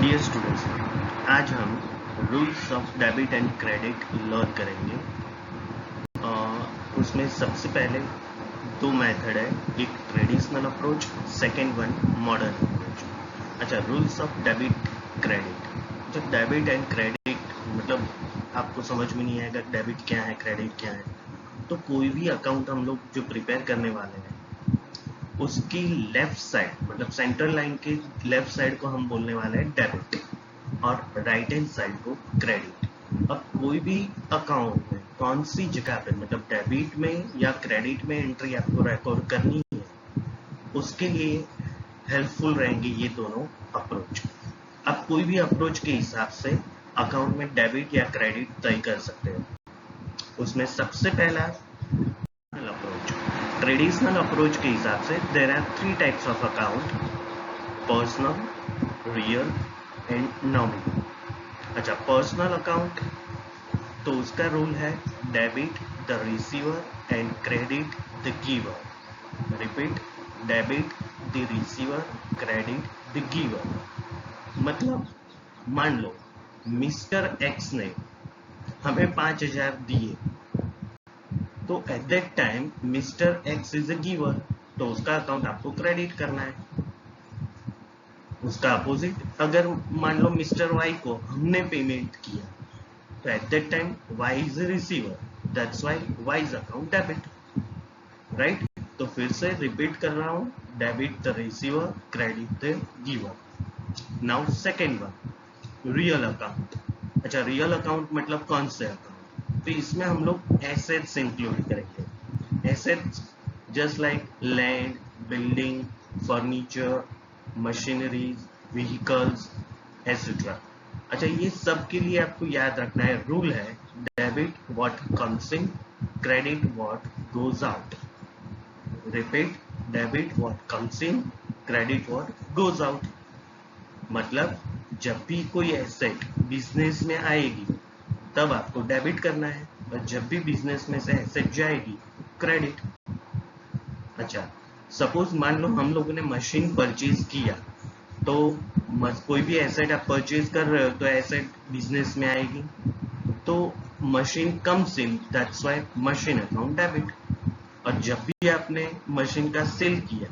Dear students, आज हम rules of debit and credit learn करेंगे। उसमें सबसे पहले दो मेथड है, एक traditional approach, second one modern approach. अच्छा, रूल्स ऑफ डेबिट क्रेडिट। जब डेबिट एंड क्रेडिट मतलब आपको समझ में नहीं आएगा डेबिट क्या है क्रेडिट क्या है, तो कोई भी अकाउंट हम लोग जो प्रिपेयर करने वाले हैं उसकी लेफ्ट साइड मतलब सेंट्रल लाइन के लेफ्ट साइड को हम बोलने वाले हैं डेबिट और राइट हैंड साइड को क्रेडिट। अब कोई भी अकाउंट में कौन सी जगह पे मतलब डेबिट में या क्रेडिट में एंट्री आपको रिकॉर्ड करनी है, उसके लिए हेल्पफुल रहेंगे ये दोनों अप्रोच। अब कोई भी अप्रोच के हिसाब से अकाउंट में डेबिट या क्रेडिट तय कर सकते हो। उसमें सबसे पहला अप्रोच, ट्रेडिशनल अप्रोच के हिसाब से there are 3 types of account, personal, real and nominal. अच्छा, पर्सनल अकाउंट तो उसका रूल है debit the receiver and credit the giver. Repeat, debit the receiver, credit the giver. मतलब मान लो मिस्टर एक्स ने हमें 5,000 दिए, तो at that time mister x is a giver, तो उसका अकाउंट आपको क्रेडिट करना है। उसका अपोजिट, अगर मान लो मिस्टर वाई को हमने पेमेंट किया, तो at that time Y is a receiver, that's why Y is account debit. Right, तो फिर से रिपीट कर रहा हूं, debit the receiver, credit the giver. Now second one, real account. अच्छा, रियल अकाउंट मतलब कौन से अकाउंट, तो इसमें हम लोग एसेट्स इंक्लूड करेंगे। Assets just like land, building, furniture, machineries, vehicles, etc. अच्छा, ये सब के लिए आपको याद रखना है, रूल है debit what comes in, credit what goes out. Repeat, debit what comes in, credit what goes out. मतलब जब भी कोई एसेट बिजनेस में आएगी तब आपको डेबिट करना है, और जब भी बिजनेस में से एसेट जाएगी क्रेडिट। अच्छा, सपोज मान लो हम लोगों ने मशीन परचेज किया, तो कोई भी एसेट आप परचेज कर रहे हो तो एसेट बिजनेस में आएगी, तो machine comes in, that's why machine account debit. और जब भी आपने मशीन का सेल किया,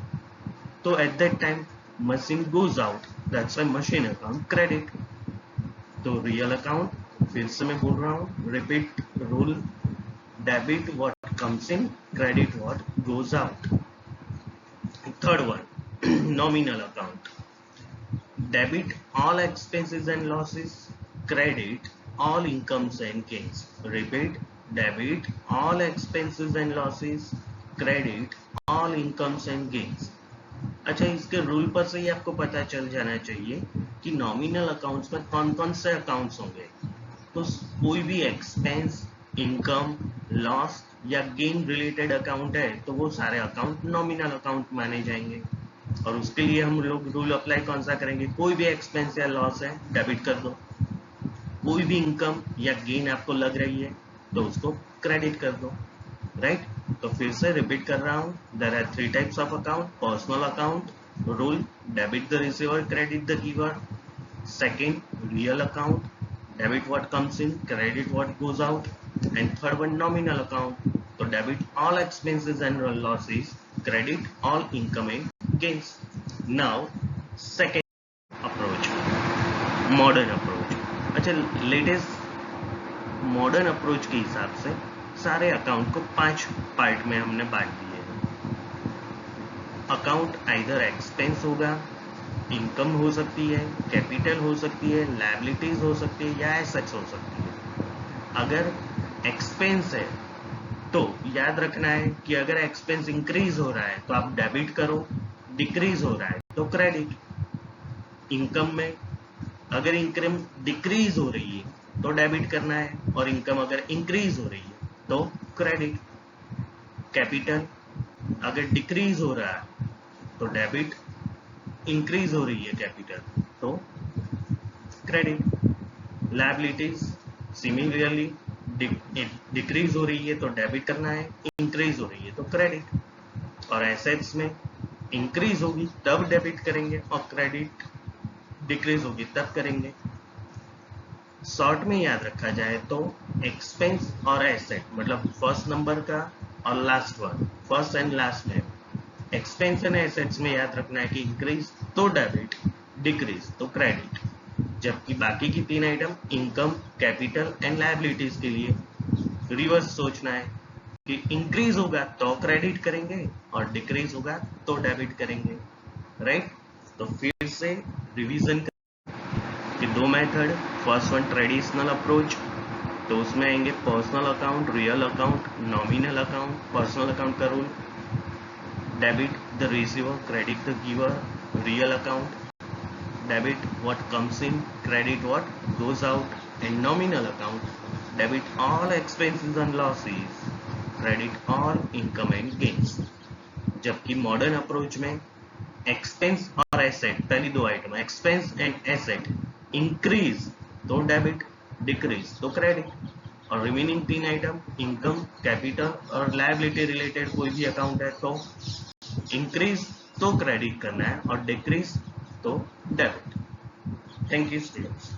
तो at that time machine goes out, that's why machine account credit. तो रियल अकाउंट फिर से मैं बोल रहा हूँ, repeat rule, debit what comes in, credit what goes out. Third one, nominal account. Debit all expenses and losses, credit all incomes and gains. Repeat, debit all expenses and losses, credit all incomes and gains. अच्छा, इसके rule पर से ही आपको पता चल जाना चाहिए कि नॉमिनल अकाउंट्स में कौन कौन से अकाउंट्स होंगे। तो कोई भी एक्सपेंस, इनकम, लॉस या गेन रिलेटेड अकाउंट है तो वो सारे अकाउंट नॉमिनल अकाउंट माने जाएंगे। और उसके लिए हम लोग रूल अप्लाई कौन सा करेंगे, कोई भी एक्सपेंस या लॉस है डेबिट कर दो, कोई भी इनकम या गेन आपको लग रही है तो उसको क्रेडिट कर दो। राइट, तो फिर से रिपीट कर रहा हूँ, there are 3 types of account, personal account rule, debit the receiver, credit the giver. Second, real account, debit what comes in, credit what goes out. And third one, nominal account, so debit all expenses and losses, credit all income and gains. Now second approach, modern approach. अच्छा, latest modern approach के हिसाब से सारे account को 5 part में हमने बांट दिए हैं। अकाउंट आइदर एक्सपेंस होगा, इनकम हो सकती है, कैपिटल हो सकती है, लायबिलिटीज हो सकती है या एसेट्स हो सकती है। अगर एक्सपेंस है तो याद रखना है कि अगर एक्सपेंस इंक्रीज हो रहा है तो आप डेबिट करो, डिक्रीज हो रहा है तो क्रेडिट। इनकम में अगर इनकम डिक्रीज हो रही है तो डेबिट करना है, और इनकम अगर इंक्रीज हो रही है तो क्रेडिट। कैपिटल अगर डिक्रीज हो रहा है तो डेबिट, इंक्रीज हो रही है कैपिटल तो क्रेडिट। लायबिलिटीज सिमिलरली डिक्रीज हो रही है तो डेबिट करना है, इंक्रीज हो रही है तो क्रेडिट। और एसेट्स में इंक्रीज होगी तब डेबिट करेंगे और क्रेडिट डिक्रीज होगी तब करेंगे। शॉर्ट में याद रखा जाए तो एक्सपेंस और एसेट, मतलब फर्स्ट नंबर का और last one, first and last name. Expense and assets में याद रखना है कि इंक्रीज तो डेबिट, डिक्रीज तो क्रेडिट, जबकि बाकी की तीन item income, capital and liabilities के लिए रिवर्स सोचना है कि इंक्रीज होगा तो क्रेडिट करेंगे और डिक्रीज होगा तो डेबिट करेंगे, राइट। तो फिर से रिवीजन कि दो method, first one traditional approach, तो उसमें आएंगे personal account, real account, nominal account. Personal account का rule, debit the receiver, credit the giver. Real account, debit what comes in, credit what goes out. And nominal account, debit all expenses and losses, credit all income and gains. जबकि modern approach में expense और asset, पहली दो item expense and asset increase तो debit, decrease तो credit, और remaining तीन item income, capital और लायबिलिटी रिलेटेड कोई भी अकाउंट है तो इंक्रीज तो क्रेडिट करना है और डिक्रीज तो डेबिट। Thank you students.